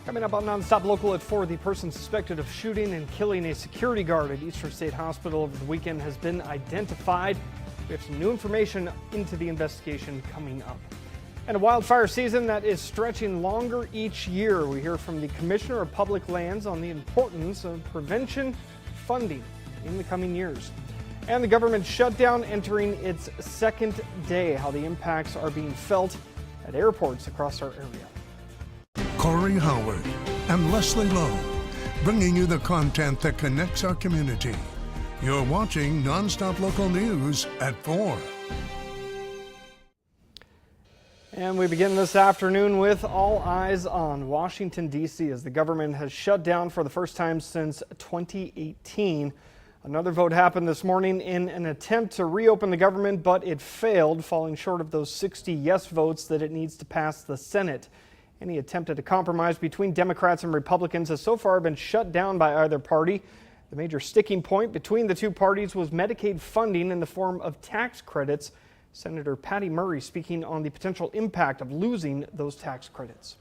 Coming up on NonStop Local at 4, the person suspected of shooting and killing a security guard at Eastern State Hospital over the weekend has been identified. We have some new information into the investigation coming up. And a wildfire season that is stretching longer each year. We hear from the Commissioner of Public Lands on the importance of prevention funding in the coming years. And the government shutdown entering its second day, how the impacts are being felt at airports across our area. Corey Howard and Leslie Lowe, bringing you the content that connects our community. You're watching NonStop Local News at 4. And we begin this afternoon with all eyes on Washington, D.C. as the government has shut down for the first time since 2018. Another vote happened this morning in an attempt to reopen the government, but it failed, falling short of those 60 yes votes that it needs to pass the Senate. Any attempt at a compromise between Democrats and Republicans has so far been shut down by either party. The major sticking point between the two parties was Medicaid funding in the form of tax credits. Senator Patty Murray speaking on the potential impact of losing those tax credits.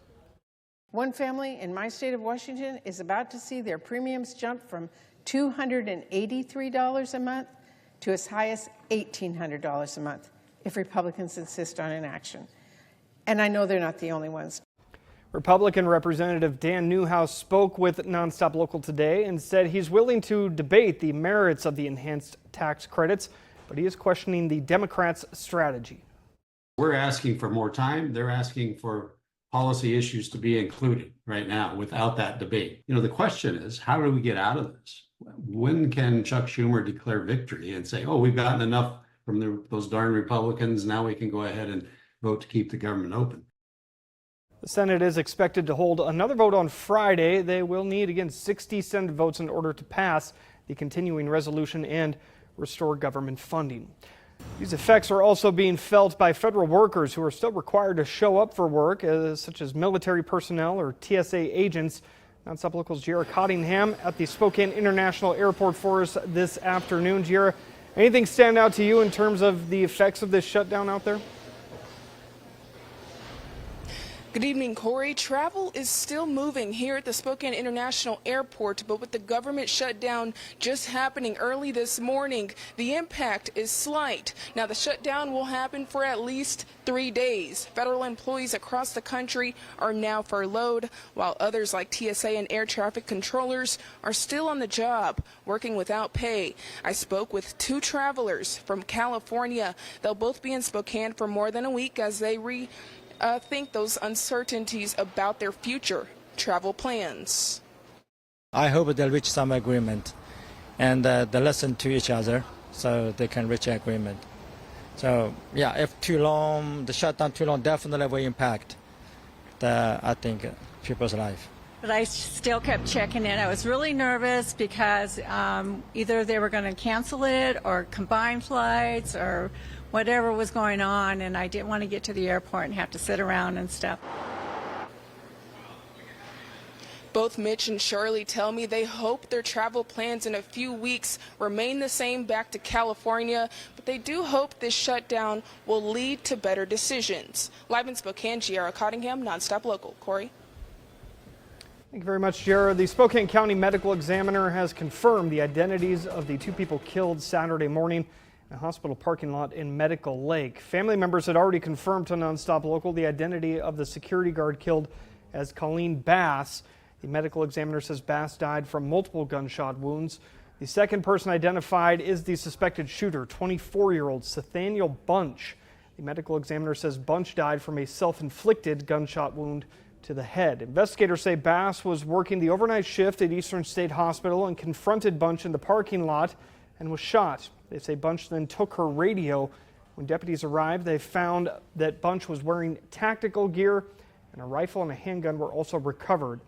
One family in my state of Washington is about to see their premiums jump from $283 a month to as high as $1,800 a month if Republicans insist on inaction. And I know they're not the only ones. Republican Representative Dan Newhouse spoke with NonStop Local today and said he's willing to debate the merits of the enhanced tax credits, but he is questioning the Democrats' strategy. We're asking for more time. They're asking for policy issues to be included right now without that debate. The question is, how do we get out of this? When can Chuck Schumer declare victory and say, oh, we've gotten enough from those darn Republicans, now we can go ahead and vote to keep the government open? The Senate is expected to hold another vote on Friday. They will need, again, 60 Senate votes in order to pass the continuing resolution and restore government funding. These effects are also being felt by federal workers who are still required to show up for work, such as military personnel or TSA agents. NonStop Local's Giera Cottingham at the Spokane International Airport for us this afternoon. Giera, anything stand out to you in terms of the effects of this shutdown out there? Good evening, Corey. Travel is still moving here at the Spokane International Airport, but with the government shutdown just happening early this morning, the impact is slight. Now, the shutdown will happen for at least 3 days. Federal employees across the country are now furloughed, while others like TSA and air traffic controllers are still on the job, working without pay. I spoke with 2 travelers from California. They'll both be in Spokane for more than a week as they think those uncertainties about their future travel plans. I hope they'll reach some agreement and they listen to each other so they can reach agreement. So yeah, if the shutdown too long definitely will impact I think people's life. But I still kept checking in. I was really nervous because either they were going to cancel it or combine flights or whatever was going on, and I didn't want to get to the airport and have to sit around and stuff. Both Mitch and Shirley tell me they hope their travel plans in a few weeks remain the same back to California, but they do hope this shutdown will lead to better decisions. Live in Spokane, Giera Cottingham, NonStop Local. Corey? Thank you very much, Giera. The Spokane County Medical Examiner has confirmed the identities of the 2 people killed Saturday morning in a hospital parking lot in Medical Lake. Family members had already confirmed to NonStop Local the identity of the security guard killed as Colleen Bass. The medical examiner says Bass died from multiple gunshot wounds. The second person identified is the suspected shooter, 24-year-old Nathaniel Bunch. The medical examiner says Bunch died from a self-inflicted gunshot wound to the head. Investigators say Bass was working the overnight shift at Eastern State Hospital and confronted Bunch in the parking lot and was shot. They say Bunch then took her radio. When deputies arrived, they found that Bunch was wearing tactical gear, and a rifle and a handgun were also recovered.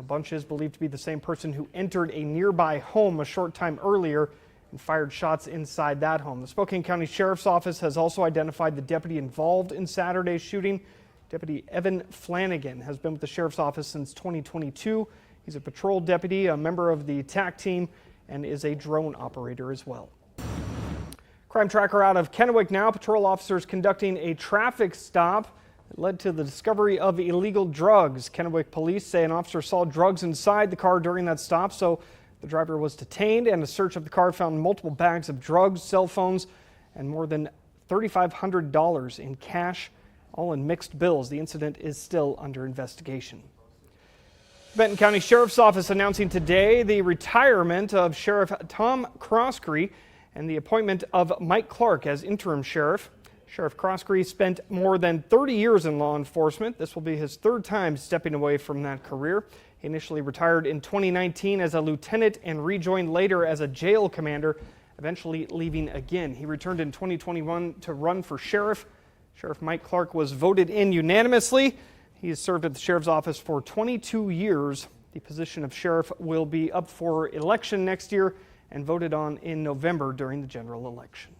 Bunch is believed to be the same person who entered a nearby home a short time earlier and fired shots inside that home. The Spokane County Sheriff's Office has also identified the deputy involved in Saturday's shooting. Deputy Evan Flanagan has been with the Sheriff's Office since 2022. He's a patrol deputy, a member of the TAC team, and is a drone operator as well. Crime Tracker out of Kennewick now. Patrol officers conducting a traffic stop It led to the discovery of illegal drugs. Kennewick police say an officer saw drugs inside the car during that stop, so the driver was detained, and a search of the car found multiple bags of drugs, cell phones, and more than $3,500 in cash, all in mixed bills. The incident is still under investigation. Benton County Sheriff's Office announcing today the retirement of Sheriff Tom Croskery and the appointment of Mike Clark as interim sheriff. Sheriff Croskery spent more than 30 years in law enforcement. This will be his third time stepping away from that career. He initially retired in 2019 as a lieutenant and rejoined later as a jail commander, eventually leaving again. He returned in 2021 to run for sheriff. Sheriff Mike Clark was voted in unanimously. He has served at the sheriff's office for 22 years. The position of sheriff will be up for election next year and voted on in November during the general election.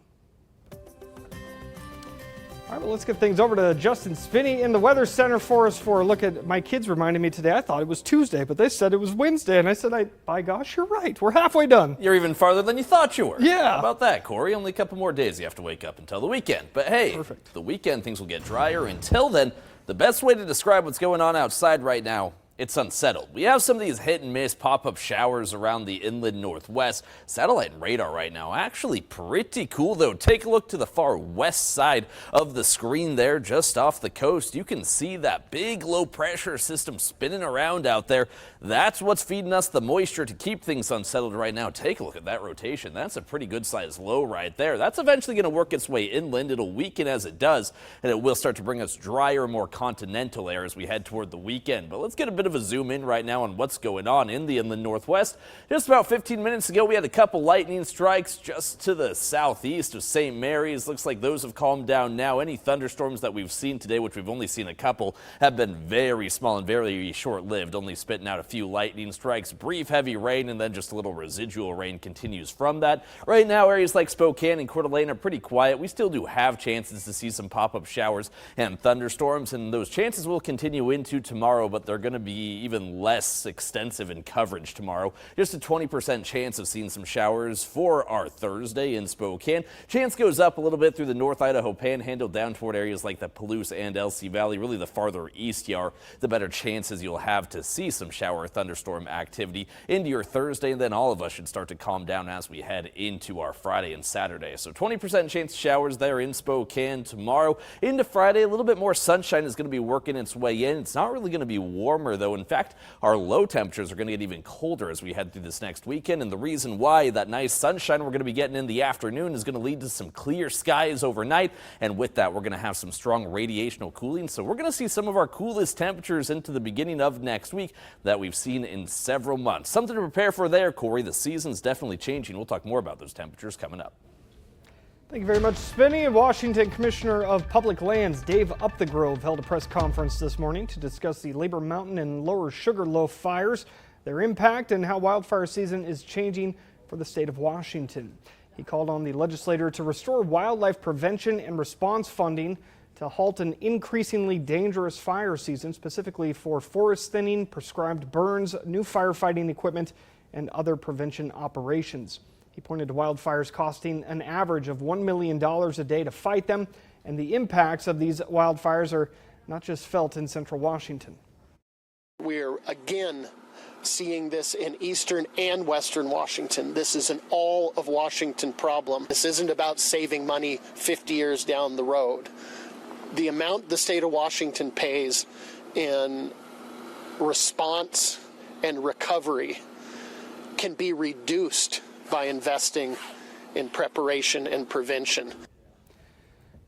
All right, well, let's get things over to Justin Spinney in the Weather Center for us for a look at. My kids reminded me today, I thought it was Tuesday, but they said it was Wednesday. And I said, by gosh, you're right. We're halfway done. You're even farther than you thought you were. Yeah. How about that, Corey? Only a couple more days you have to wake up until the weekend. But hey, Perfect. The weekend things will get drier. Until then, the best way to describe what's going on outside right now, it's unsettled. We have some of these hit and miss pop-up showers around the inland northwest. Satellite and radar right now actually pretty cool, though. Take a look to the far west side of the screen there, just off the coast. You can see that big low pressure system spinning around out there. That's what's feeding us the moisture to keep things unsettled right now. Take a look at that rotation. That's a pretty good size low right there. That's eventually going to work its way inland. It'll weaken as it does, and it will start to bring us drier, more continental air as we head toward the weekend. But let's get a bit of a zoom in right now on what's going on in the inland northwest. Just about 15 minutes ago, we had a couple lightning strikes just to the southeast of St. Mary's. Looks like those have calmed down now. Any thunderstorms that we've seen today, which we've only seen a couple, have been very small and very short-lived, only spitting out a few lightning strikes, brief heavy rain, and then just a little residual rain continues from that. Right now, areas like Spokane and Coeur d'Alene are pretty quiet. We still do have chances to see some pop-up showers and thunderstorms, and those chances will continue into tomorrow, but they're going to be even less extensive in coverage tomorrow. Just a 20% chance of seeing some showers for our Thursday in Spokane. Chance goes up a little bit through the North Idaho Panhandle down toward areas like the Palouse and Elsie Valley. Really, the farther east you are, the better chances you'll have to see some shower or thunderstorm activity into your Thursday, and then all of us should start to calm down as we head into our Friday and Saturday. So 20% chance of showers there in Spokane tomorrow. Into Friday, a little bit more sunshine is going to be working its way in. It's not really going to be warmer, though. In fact, our low temperatures are going to get even colder as we head through this next weekend, and the reason why that nice sunshine we're going to be getting in the afternoon is going to lead to some clear skies overnight, and with that we're going to have some strong radiational cooling, so we're going to see some of our coolest temperatures into the beginning of next week that we've seen in several months. Something to prepare for there, Corey. The season's definitely changing. We'll talk more about those temperatures coming up. Thank you very much, Spinney. Washington Commissioner of Public Lands Dave Upthegrove held a press conference this morning to discuss the Labor Mountain and Lower Sugarloaf fires, their impact, and how wildfire season is changing for the state of Washington. He called on the legislator to restore wildlife prevention and response funding to halt an increasingly dangerous fire season, specifically for forest thinning, prescribed burns, new firefighting equipment, and other prevention operations. He pointed to wildfires costing an average of $1 million a day to fight them, and the impacts of these wildfires are not just felt in central Washington. We're again seeing this in eastern and western Washington. This is an all of Washington problem. This isn't about saving money 50 years down the road. The amount the state of Washington pays in response and recovery can be reduced by investing in preparation and prevention.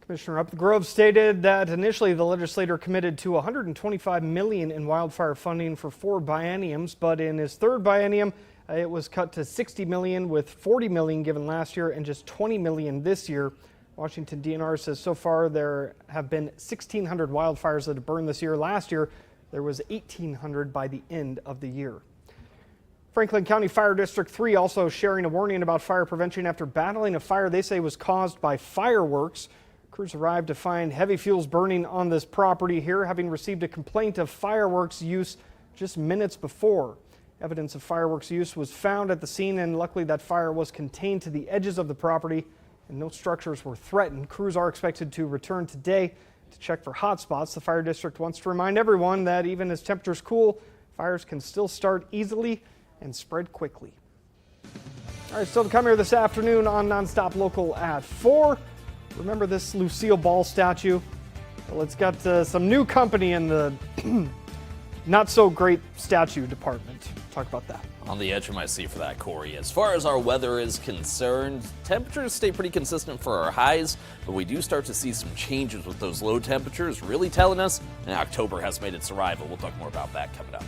Commissioner Upthegrove stated that initially the legislator committed to $125 million in wildfire funding for 4 bienniums, but in his third biennium, it was cut to $60 million, with $40 million given last year and just $20 million this year. Washington DNR says so far there have been 1,600 wildfires that have burned this year. Last year, there was 1,800 by the end of the year. Franklin County Fire District 3 also sharing a warning about fire prevention after battling a fire they say was caused by fireworks. Crews arrived to find heavy fuels burning on this property here, having received a complaint of fireworks use just minutes before. Evidence of fireworks use was found at the scene, and luckily that fire was contained to the edges of the property and no structures were threatened. Crews are expected to return today to check for hot spots. The fire district wants to remind everyone that even as temperatures cool, fires can still start easily and spread quickly. All right, still to come here this afternoon on NonStop Local at 4. Remember this Lucille Ball statue? Well, it's got some new company in the not so great statue department. Talk about that. On the edge of my seat for that, Corey. As far as our weather is concerned, temperatures stay pretty consistent for our highs, but we do start to see some changes with those low temperatures really telling us, and October has made its arrival. We'll talk more about that coming up.